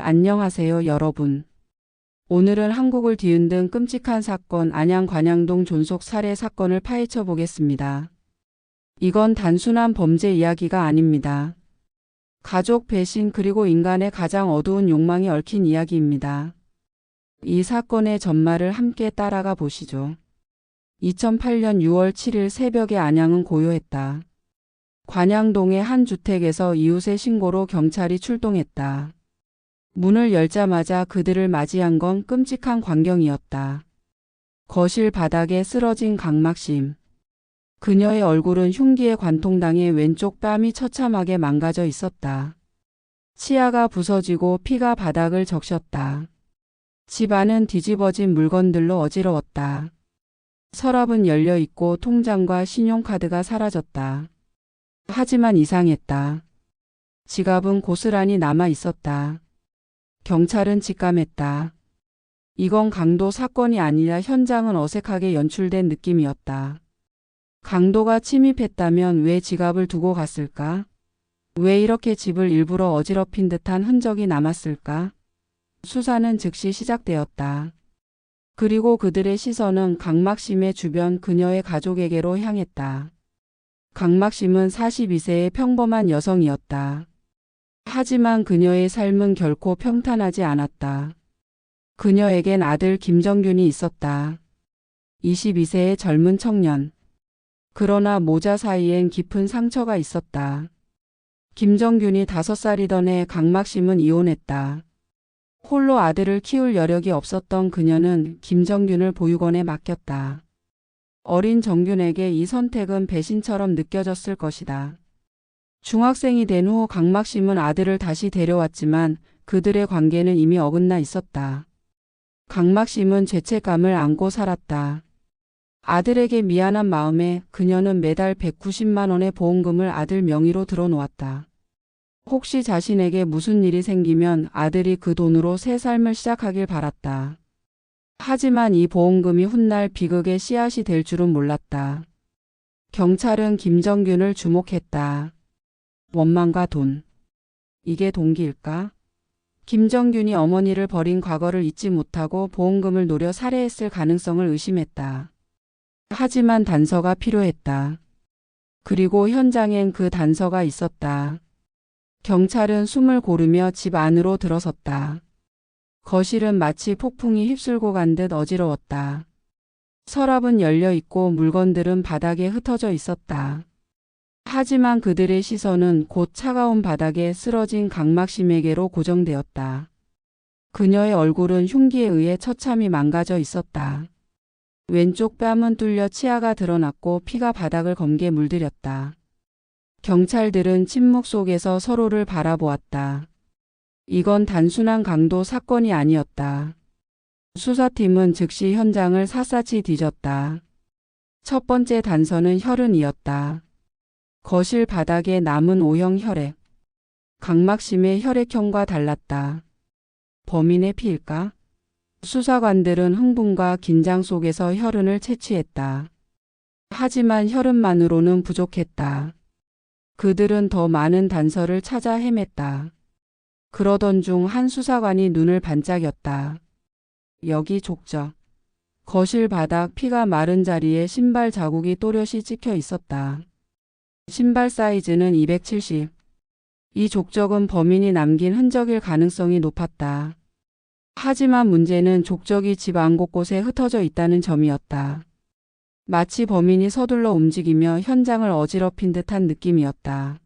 안녕하세요, 여러분. 오늘은 한국을 뒤흔든 끔찍한 사건 안양 관양동 존속 살해 사건을 파헤쳐 보겠습니다. 이건 단순한 범죄 이야기가 아닙니다. 가족 배신 그리고 인간의 가장 어두운 욕망이 얽힌 이야기입니다. 이 사건의 전말을 함께 따라가 보시죠. 2008년 6월 7일 새벽에 안양은 고요했다. 관양동의 한 주택에서 이웃의 신고로 경찰이 출동했다. 문을 열자마자 그들을 맞이한 건 끔찍한 광경이었다. 거실 바닥에 쓰러진 강막심. 그녀의 얼굴은 흉기에 관통당해 왼쪽 뺨이 처참하게 망가져 있었다. 치아가 부서지고 피가 바닥을 적셨다. 집 안은 뒤집어진 물건들로 어지러웠다. 서랍은 열려 있고 통장과 신용카드가 사라졌다. 하지만 이상했다. 지갑은 고스란히 남아 있었다. 경찰은 직감했다. 이건 강도 사건이 아니라 현장은 어색하게 연출된 느낌이었다. 강도가 침입했다면 왜 지갑을 두고 갔을까? 왜 이렇게 집을 일부러 어지럽힌 듯한 흔적이 남았을까? 수사는 즉시 시작되었다. 그리고 그들의 시선은 강막심의 주변 그녀의 가족에게로 향했다. 강막심은 42세의 평범한 여성이었다. 하지만 그녀의 삶은 결코 평탄하지 않았다. 그녀에겐 아들 김정균이 있었다. 22세의 젊은 청년. 그러나 모자 사이엔 깊은 상처가 있었다. 김정균이 5살이던 해 강막심은 이혼했다. 홀로 아들을 키울 여력이 없었던 그녀는 김정균을 보육원에 맡겼다. 어린 정균에게 이 선택은 배신처럼 느껴졌을 것이다. 중학생이 된 후 강막심은 아들을 다시 데려왔지만 그들의 관계는 이미 어긋나 있었다. 강막심은 죄책감을 안고 살았다. 아들에게 미안한 마음에 그녀는 매달 190만 원의 보험금을 아들 명의로 들어놓았다. 혹시 자신에게 무슨 일이 생기면 아들이 그 돈으로 새 삶을 시작하길 바랐다. 하지만 이 보험금이 훗날 비극의 씨앗이 될 줄은 몰랐다. 경찰은 김정균을 주목했다. 원망과 돈. 이게 동기일까? 김정균이 어머니를 버린 과거를 잊지 못하고 보험금을 노려 살해했을 가능성을 의심했다. 하지만 단서가 필요했다. 그리고 현장엔 그 단서가 있었다. 경찰은 숨을 고르며 집 안으로 들어섰다. 거실은 마치 폭풍이 휩쓸고 간 듯 어지러웠다. 서랍은 열려 있고 물건들은 바닥에 흩어져 있었다. 하지만 그들의 시선은 곧 차가운 바닥에 쓰러진 강막심에게로 고정되었다. 그녀의 얼굴은 흉기에 의해 처참히 망가져 있었다. 왼쪽 뺨은 뚫려 치아가 드러났고 피가 바닥을 검게 물들였다. 경찰들은 침묵 속에서 서로를 바라보았다. 이건 단순한 강도 사건이 아니었다. 수사팀은 즉시 현장을 샅샅이 뒤졌다. 첫 번째 단서는 혈흔이었다. 거실 바닥에 남은 O형 혈액. 강막심의 혈액형과 달랐다. 범인의 피일까? 수사관들은 흥분과 긴장 속에서 혈흔을 채취했다. 하지만 혈흔만으로는 부족했다. 그들은 더 많은 단서를 찾아 헤맸다. 그러던 중 한 수사관이 눈을 반짝였다. 여기 족적. 거실 바닥 피가 마른 자리에 신발 자국이 또렷이 찍혀 있었다. 신발 사이즈는 270. 이 족적은 범인이 남긴 흔적일 가능성이 높았다. 하지만 문제는 족적이 집 안 곳곳에 흩어져 있다는 점이었다. 마치 범인이 서둘러 움직이며 현장을 어지럽힌 듯한 느낌이었다.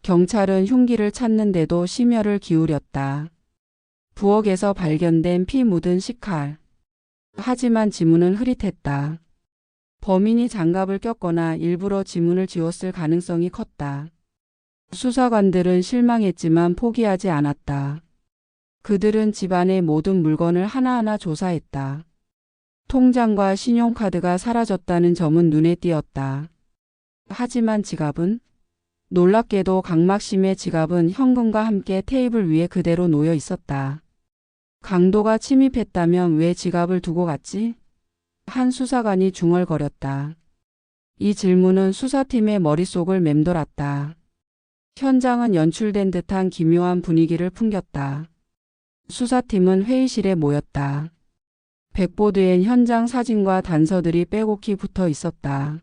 경찰은 흉기를 찾는데도 심혈을 기울였다. 부엌에서 발견된 피 묻은 식칼. 하지만 지문은 흐릿했다. 범인이 장갑을 꼈거나 일부러 지문을 지웠을 가능성이 컸다. 수사관들은 실망했지만 포기하지 않았다. 그들은 집안의 모든 물건을 하나하나 조사했다. 통장과 신용카드가 사라졌다는 점은 눈에 띄었다. 하지만 지갑은? 놀랍게도 강막심의 지갑은 현금과 함께 테이블 위에 그대로 놓여 있었다. 강도가 침입했다면 왜 지갑을 두고 갔지? 한 수사관이 중얼거렸다. 이 질문은 수사팀의 머릿속을 맴돌았다. 현장은 연출된 듯한 기묘한 분위기를 풍겼다. 수사팀은 회의실에 모였다. 백보드엔 현장 사진과 단서들이 빼곡히 붙어 있었다.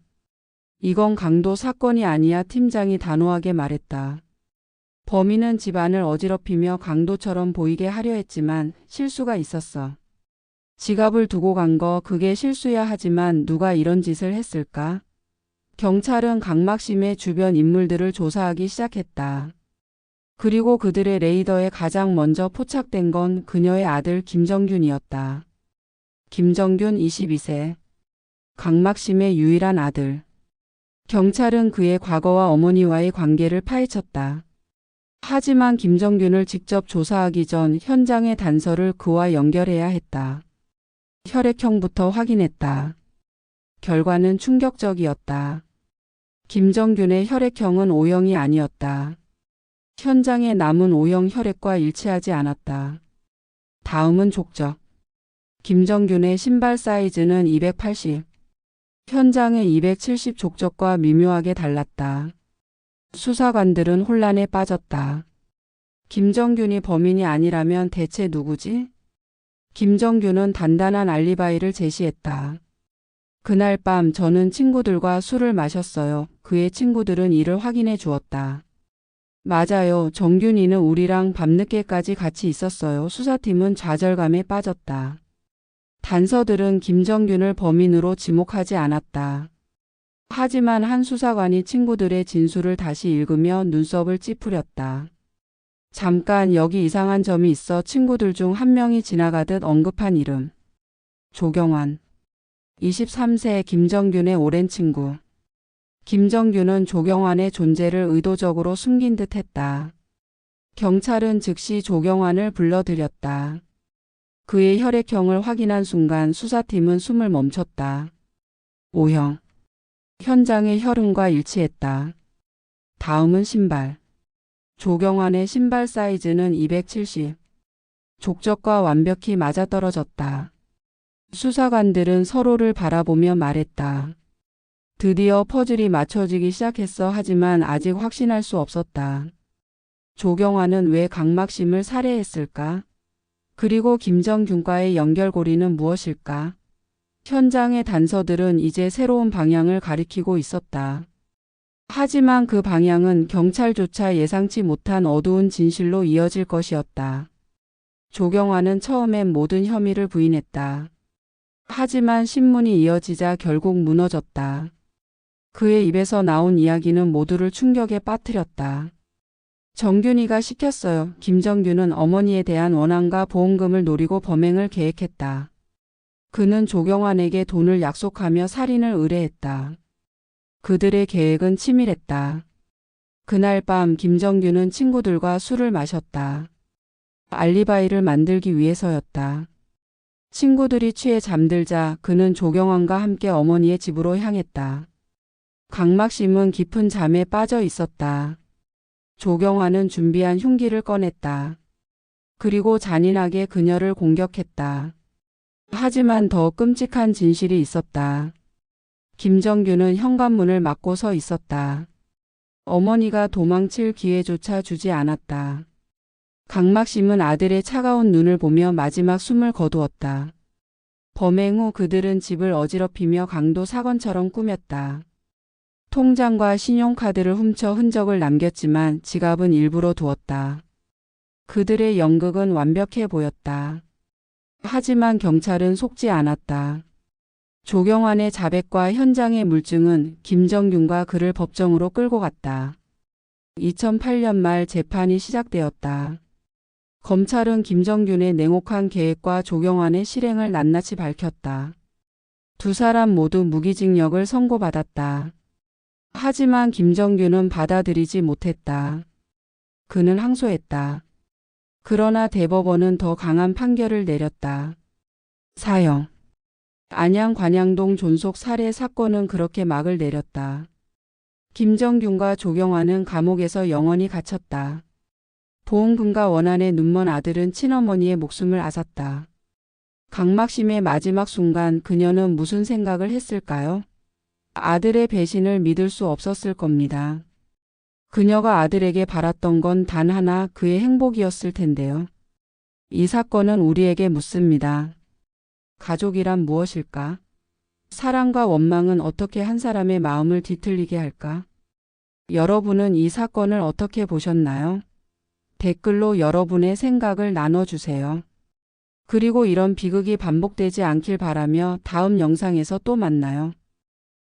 이건 강도 사건이 아니야, 팀장이 단호하게 말했다. 범인은 집안을 어지럽히며 강도처럼 보이게 하려 했지만 실수가 있었어. 지갑을 두고 간 거 그게 실수야. 하지만 누가 이런 짓을 했을까? 경찰은 강막심의 주변 인물들을 조사하기 시작했다. 그리고 그들의 레이더에 가장 먼저 포착된 건 그녀의 아들 김정균이었다. 김정균 22세. 강막심의 유일한 아들. 경찰은 그의 과거와 어머니와의 관계를 파헤쳤다. 하지만 김정균을 직접 조사하기 전 현장의 단서를 그와 연결해야 했다. 혈액형부터 확인했다. 결과는 충격적이었다. 김정균의 혈액형은 O형이 아니었다. 현장에 남은 O형 혈액과 일치하지 않았다. 다음은 족적. 김정균의 신발 사이즈는 280. 현장의 270 족적과 미묘하게 달랐다. 수사관들은 혼란에 빠졌다. 김정균이 범인이 아니라면 대체 누구지? 김정균은 단단한 알리바이를 제시했다. 그날 밤 저는 친구들과 술을 마셨어요. 그의 친구들은 이를 확인해 주었다. 맞아요. 정균이는 우리랑 밤늦게까지 같이 있었어요. 수사팀은 좌절감에 빠졌다. 단서들은 김정균을 범인으로 지목하지 않았다. 하지만 한 수사관이 친구들의 진술을 다시 읽으며 눈썹을 찌푸렸다. 잠깐, 여기 이상한 점이 있어. 친구들 중 한 명이 지나가듯 언급한 이름. 조경환. 23세. 김정균의 오랜 친구. 김정균은 조경환의 존재를 의도적으로 숨긴 듯 했다. 경찰은 즉시 조경환을 불러들였다. 그의 혈액형을 확인한 순간 수사팀은 숨을 멈췄다. O형. 현장의 혈흔과 일치했다. 다음은 신발. 조경환의 신발 사이즈는 270. 족적과 완벽히 맞아떨어졌다. 수사관들은 서로를 바라보며 말했다. 드디어 퍼즐이 맞춰지기 시작했어. 하지만 아직 확신할 수 없었다. 조경환은 왜 강막심을 살해했을까? 그리고 김정균과의 연결고리는 무엇일까? 현장의 단서들은 이제 새로운 방향을 가리키고 있었다. 하지만 그 방향은 경찰조차 예상치 못한 어두운 진실로 이어질 것이었다. 조경환은 처음엔 모든 혐의를 부인했다. 하지만 신문이 이어지자 결국 무너졌다. 그의 입에서 나온 이야기는 모두를 충격에 빠뜨렸다. 정균이가 시켰어요. 김정균은 어머니에 대한 원한과 보험금을 노리고 범행을 계획했다. 그는 조경환에게 돈을 약속하며 살인을 의뢰했다. 그들의 계획은 치밀했다. 그날 밤 김정균은 친구들과 술을 마셨다. 알리바이를 만들기 위해서였다. 친구들이 취해 잠들자 그는 조경환과 함께 어머니의 집으로 향했다. 강막심은 깊은 잠에 빠져 있었다. 조경환은 준비한 흉기를 꺼냈다. 그리고 잔인하게 그녀를 공격했다. 하지만 더 끔찍한 진실이 있었다. 김정균은 현관문을 막고 서 있었다. 어머니가 도망칠 기회조차 주지 않았다. 강막심은 아들의 차가운 눈을 보며 마지막 숨을 거두었다. 범행 후 그들은 집을 어지럽히며 강도 사건처럼 꾸몄다. 통장과 신용카드를 훔쳐 흔적을 남겼지만 지갑은 일부러 두었다. 그들의 연극은 완벽해 보였다. 하지만 경찰은 속지 않았다. 조경환의 자백과 현장의 물증은 김정균과 그를 법정으로 끌고 갔다. 2008년 말 재판이 시작되었다. 검찰은 김정균의 냉혹한 계획과 조경환의 실행을 낱낱이 밝혔다. 두 사람 모두 무기징역을 선고받았다. 하지만 김정균은 받아들이지 못했다. 그는 항소했다. 그러나 대법원은 더 강한 판결을 내렸다. 사형. 안양 관양동 존속 살해 사건은 그렇게 막을 내렸다. 김정균과 조경환은 감옥에서 영원히 갇혔다. 보험금과 원한에 눈먼 아들은 친어머니의 목숨을 앗았다. 강막심의 마지막 순간 그녀는 무슨 생각을 했을까요? 아들의 배신을 믿을 수 없었을 겁니다. 그녀가 아들에게 바랐던 건 단 하나, 그의 행복이었을 텐데요. 이 사건은 우리에게 묻습니다. 가족이란 무엇일까? 사랑과 원망은 어떻게 한 사람의 마음을 뒤틀리게 할까? 여러분은 이 사건을 어떻게 보셨나요? 댓글로 여러분의 생각을 나눠주세요. 그리고 이런 비극이 반복되지 않길 바라며 다음 영상에서 또 만나요.